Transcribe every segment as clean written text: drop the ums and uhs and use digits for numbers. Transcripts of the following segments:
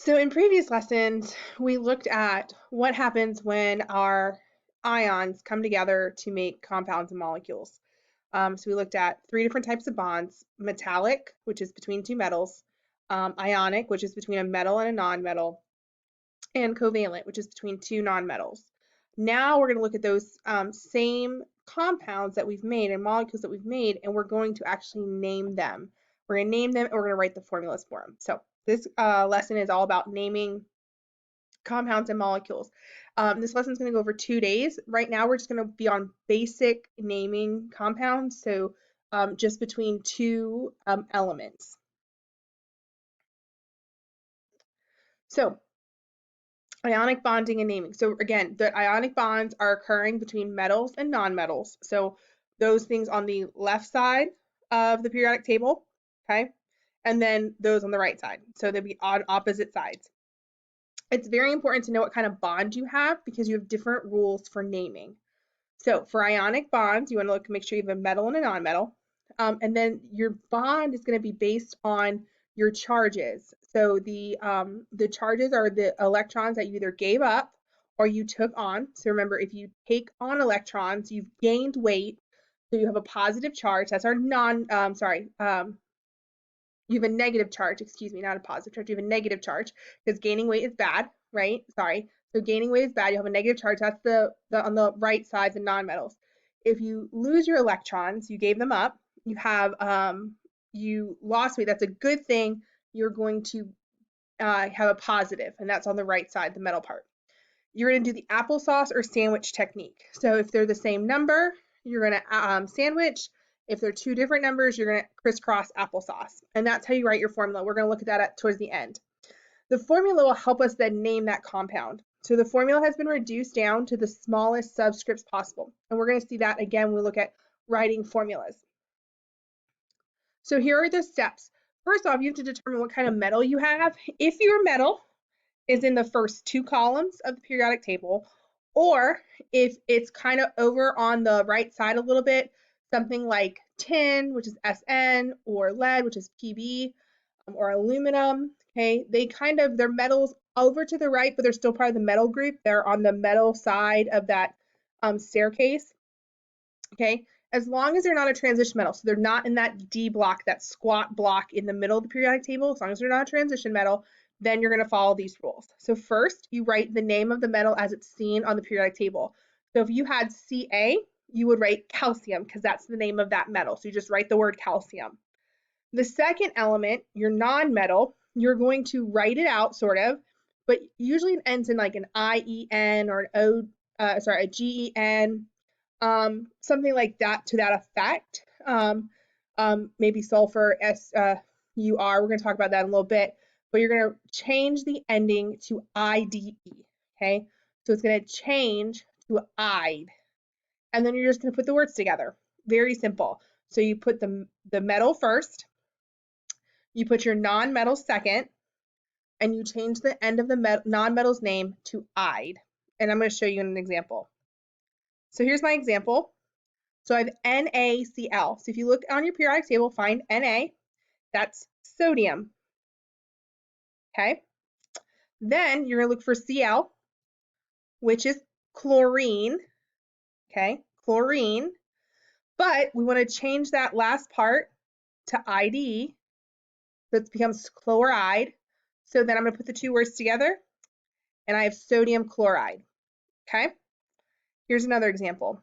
So in previous lessons, we looked at what happens when our ions come together to make compounds and molecules. So we looked at three different types of bonds: metallic, which is between two metals, ionic, which is between a metal and a nonmetal, and covalent, which is between two nonmetals. Now we're going to look at those same compounds that we've made and molecules that we've made, and we're going to actually name them. We're going to name them and we're going to write the formulas for them. So this lesson is all about naming compounds and molecules. This lesson is going to go over 2 days. Right now, we're just going to be on basic naming compounds, so just between two elements. So ionic bonding and naming. So again, the ionic bonds are occurring between metals and nonmetals. So those things on the left side of the periodic table, okay? And then those on the right side. So they'll be on opposite sides. It's very important to know what kind of bond you have because you have different rules for naming. So for ionic bonds, you want to look, make sure you have a metal and a nonmetal. And then your bond is going to be based on your charges. So the charges are the electrons that you either gave up or you took on. So remember, if you take on electrons, you've gained weight. So you have a positive charge. That's our you have a negative charge, excuse me, not a positive charge. You have a negative charge because gaining weight is bad, right? Sorry. So gaining weight is bad. You have a negative charge. That's the on the right side, the nonmetals. If you lose your electrons, you gave them up. You have you lost weight. That's a good thing. You're going to have a positive, and that's on the right side, the metal part. You're going to do the applesauce or sandwich technique. So if they're the same number, you're going to sandwich. If they're two different numbers, you're going to crisscross applesauce. And that's how you write your formula. We're going to look at that towards the end. The formula will help us then name that compound. So the formula has been reduced down to the smallest subscripts possible. And we're going to see that again when we look at writing formulas. So here are the steps. First off, you have to determine what kind of metal you have. If your metal is in the first two columns of the periodic table, or if it's kind of over on the right side a little bit, something like tin, which is SN, or lead, which is PB, or aluminum, okay? They're metals over to the right, but they're still part of the metal group. They're on the metal side of that staircase, okay? As long as they're not a transition metal, so they're not in that D block, that squat block in the middle of the periodic table, as long as they're not a transition metal, then you're going to follow these rules. So first, you write the name of the metal as it's seen on the periodic table. So if you had Ca, you would write calcium because that's the name of that metal. So you just write the word calcium. The second element, your non-metal, you're going to write it out sort of, but usually it ends in like an IEN or an a GEN, something like that to that effect. Maybe sulfur, SUR. We're going to talk about that in a little bit, but you're going to change the ending to IDE. Okay, so it's going to change to IDE, and then you're just going to put the words together. Very simple. So you put the metal first, you put your non-metal second, and you change the end of the non-metal's name to IDE. And I'm going to show you an example. So here's my example. So I have NaCl. So if you look on your periodic table, find Na, that's sodium. Okay. Then you're going to look for Cl, which is chlorine. Okay, chlorine. But we want to change that last part to ID, so it becomes chloride. So then I'm going to put the two words together, and I have sodium chloride. Okay, here's another example.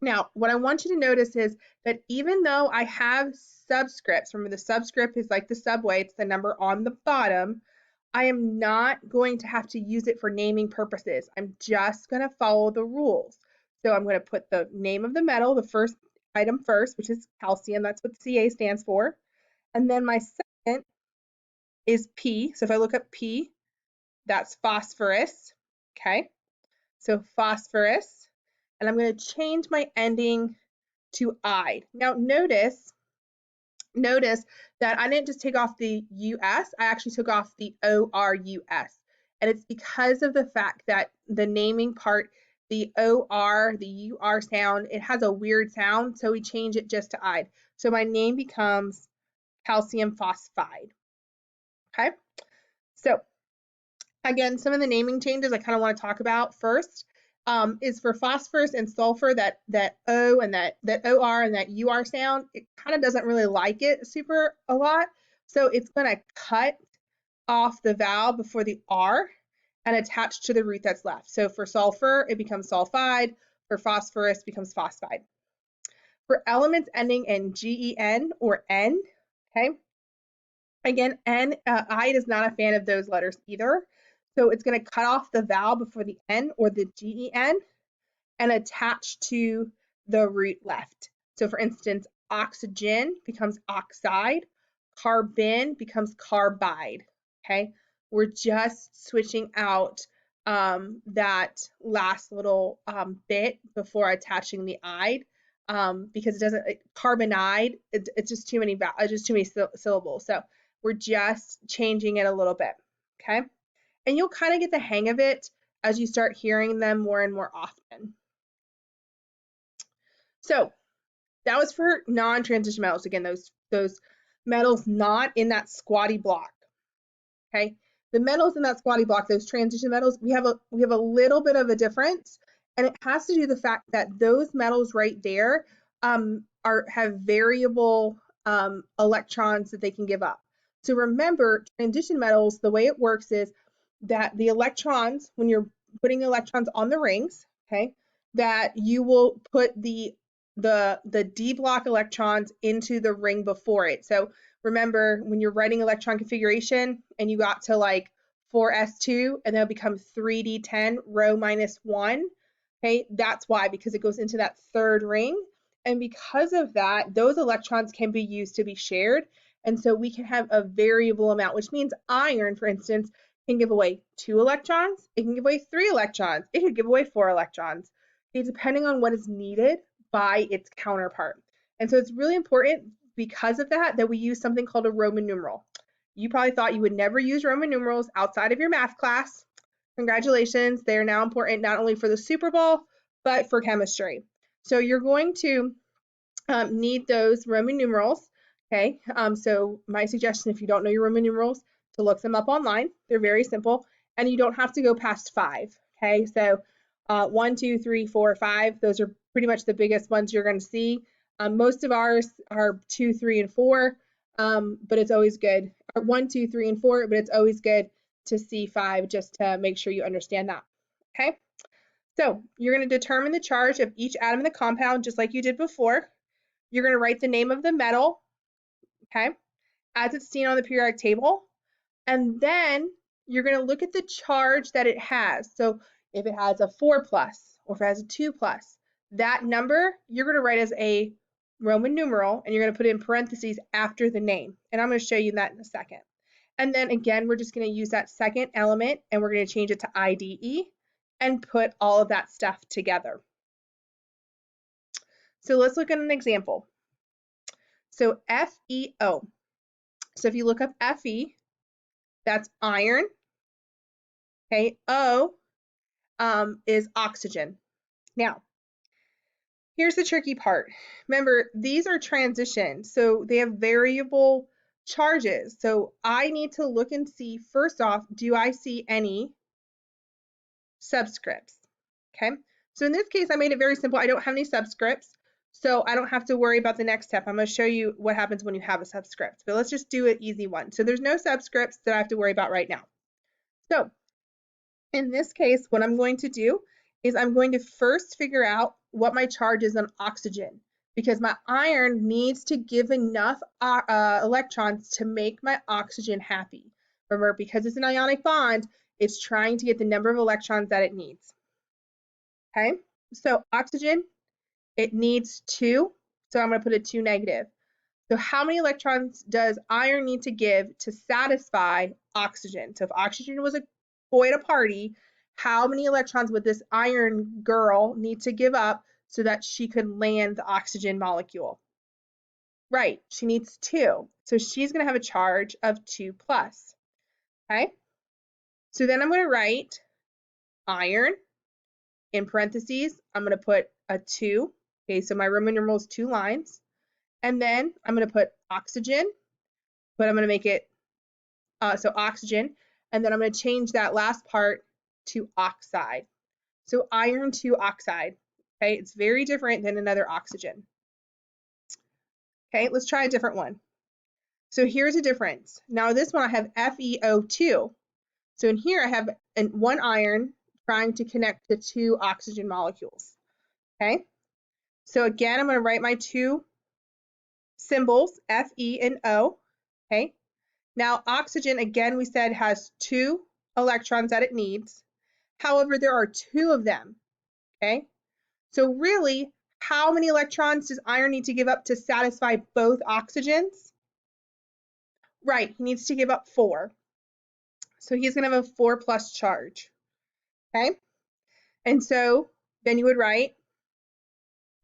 Now, what I want you to notice is that even though I have subscripts, remember the subscript is like the subway, it's the number on the bottom, I am not going to have to use it for naming purposes. I'm just going to follow the rules. So I'm going to put the name of the metal, the first item first, which is calcium. That's what Ca stands for. And then my second is P. So if I look up P, that's phosphorus. Okay. So phosphorus. And I'm going to change my ending to "ide." Now notice that I didn't just take off the US, I actually took off the ORUS. And it's because of the fact that the naming part, the OR, the UR sound, it has a weird sound, so we change it just to "ide." So my name becomes calcium phosphide. Okay? So Again, some of the naming changes I kind of want to talk about first is for phosphorus and sulfur, that O and that OR and that UR sound, it kind of doesn't really like it super a lot. So it's going to cut off the vowel before the R and attach to the root that's left. So for sulfur, it becomes sulfide. For phosphorus, it becomes phosphide. For elements ending in GEN or N, okay, again, I is not a fan of those letters either. So it's going to cut off the vowel before the N or the GEN and attach to the root left. So for instance, oxygen becomes oxide, carbon becomes carbide, okay? We're just switching out that last little bit before attaching the "ide" because it doesn't, carbonide, it's just too many syllables. So we're just changing it a little bit, okay? And you'll kind of get the hang of it as you start hearing them more and more often. So that was for non-transition metals. Again, those metals not in that squatty block. Okay, the metals in that squatty block, those transition metals, we have a little bit of a difference, and it has to do with the fact that those metals right there have variable electrons that they can give up. So remember, transition metals, the way it works is that the electrons, when you're putting electrons on the rings, okay, that you will put the D block electrons into the ring before it. So remember, when you're writing electron configuration and you got to like 4s2 and then it'll become 3d10 rho minus 1, okay, that's why, because it goes into that third ring. And because of that, those electrons can be used to be shared. And so we can have a variable amount, which means iron, for instance, can give away 2 electrons, it can give away 3 electrons, it could give away 4 electrons, okay, depending on what is needed by its counterpart. And so it's really important because of that we use something called a Roman numeral. You probably thought you would never use Roman numerals outside of your math class. Congratulations, they are now important not only for the Super Bowl, but for chemistry. So you're going to need those Roman numerals, okay? So my suggestion, if you don't know your Roman numerals, to look them up online. They're very simple, and you don't have to go past 5, okay? So 1, 2, 3, 4, 5, those are pretty much the biggest ones you're going to see. Most of ours are 2, 3, and 4, but it's always good. 1, 2, 3, and 4, but it's always good to see 5 just to make sure you understand that, okay? So you're going to determine the charge of each atom in the compound just like you did before. You're going to write the name of the metal, okay, as it's seen on the periodic table. And then you're going to look at the charge that it has. So if it has a 4 plus or if it has a 2 plus, that number you're going to write as a Roman numeral and you're going to put it in parentheses after the name. And I'm going to show you that in a second. And then again, we're just going to use that second element and we're going to change it to IDE and put all of that stuff together. So let's look at an example. So FeO. So if you look up Fe, that's iron. Okay, O is oxygen. Now, here's the tricky part. Remember, these are transitions, so they have variable charges. So I need to look and see, first off, do I see any subscripts? Okay, so in this case, I made it very simple. I don't have any subscripts, so I don't have to worry about the next step. I'm going to show you what happens when you have a subscript, but let's just do an easy one. So there's no subscripts that I have to worry about right now. So in this case, what I'm going to do is I'm going to first figure out what my charge is on oxygen because my iron needs to give enough electrons to make my oxygen happy. Remember, because it's an ionic bond, it's trying to get the number of electrons that it needs. Okay, so oxygen, it needs 2, so I'm going to put a 2 negative. So how many electrons does iron need to give to satisfy oxygen? So if oxygen was a boy at a party, how many electrons would this iron girl need to give up so that she could land the oxygen molecule? Right, she needs 2. So she's going to have a charge of 2 plus. Okay, so then I'm going to write iron in parentheses. I'm going to put a 2. Okay, so my Roman numeral is 2 lines. And then I'm going to put oxygen, but I'm going to make it so oxygen, and then I'm going to change that last part to oxide. So iron 2 oxide. Okay, it's very different than another oxygen. Okay, let's try a different one. So here's a difference. Now this one I have FeO2. So in here I have one iron trying to connect to 2 oxygen molecules. Okay, so again I'm going to write my 2 symbols, Fe and O. Okay, now oxygen, again, we said has 2 electrons that it needs. However, there are 2 of them. Okay, so really, how many electrons does iron need to give up to satisfy both oxygens? Right, he needs to give up 4. So he's going to have a 4 plus charge. Okay, and so then you would write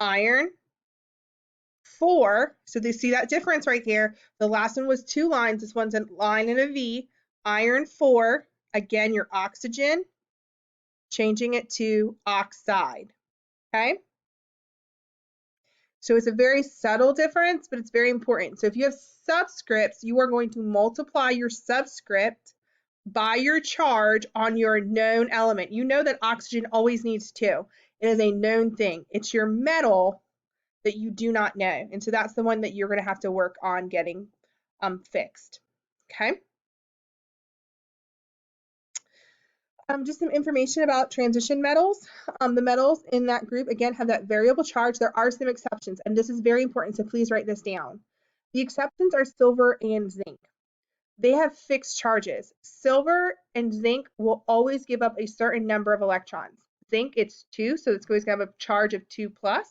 iron 4. So they see that difference right there. The last one was 2 lines. This one's a line and a V. Iron 4. Again, your oxygen, changing it to oxide. Okay? So it's a very subtle difference, but it's very important. So if you have subscripts, you are going to multiply your subscript by your charge on your known element. You know that oxygen always needs 2. It is a known thing. It's your metal that you do not know. And so that's the one that you're going to have to work on getting fixed. Okay. Just some information about transition metals. The metals in that group, again, have that variable charge. There are some exceptions, and this is very important, so please write this down. The exceptions are silver and zinc. They have fixed charges. Silver and zinc will always give up a certain number of electrons. Zinc, it's 2, so it's always going to have a charge of 2 plus.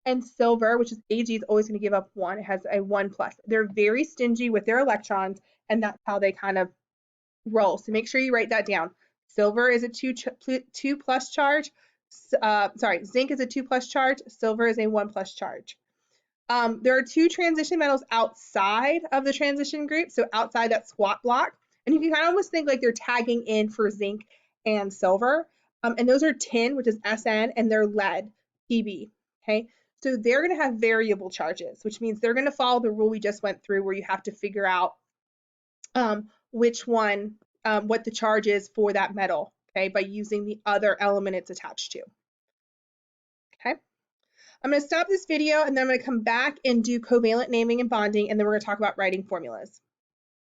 And silver, which is Ag, is always going to give up 1. It has a 1 plus. They're very stingy with their electrons, and that's how they kind of roll. So make sure you write that down. Silver is a 2 plus charge. Zinc is a 2 plus charge. Silver is a 1 plus charge. There are 2 transition metals outside of the transition group, so outside that squat block. And you can kind of almost think like they're tagging in for zinc and silver. And those are tin, which is Sn, and they're lead, Pb. Okay, so they're going to have variable charges, which means they're going to follow the rule we just went through, where you have to figure out which one, what the charge is for that metal, okay, by using the other element it's attached to. Okay, I'm going to stop this video and then I'm going to come back and do covalent naming and bonding, and then we're going to talk about writing formulas.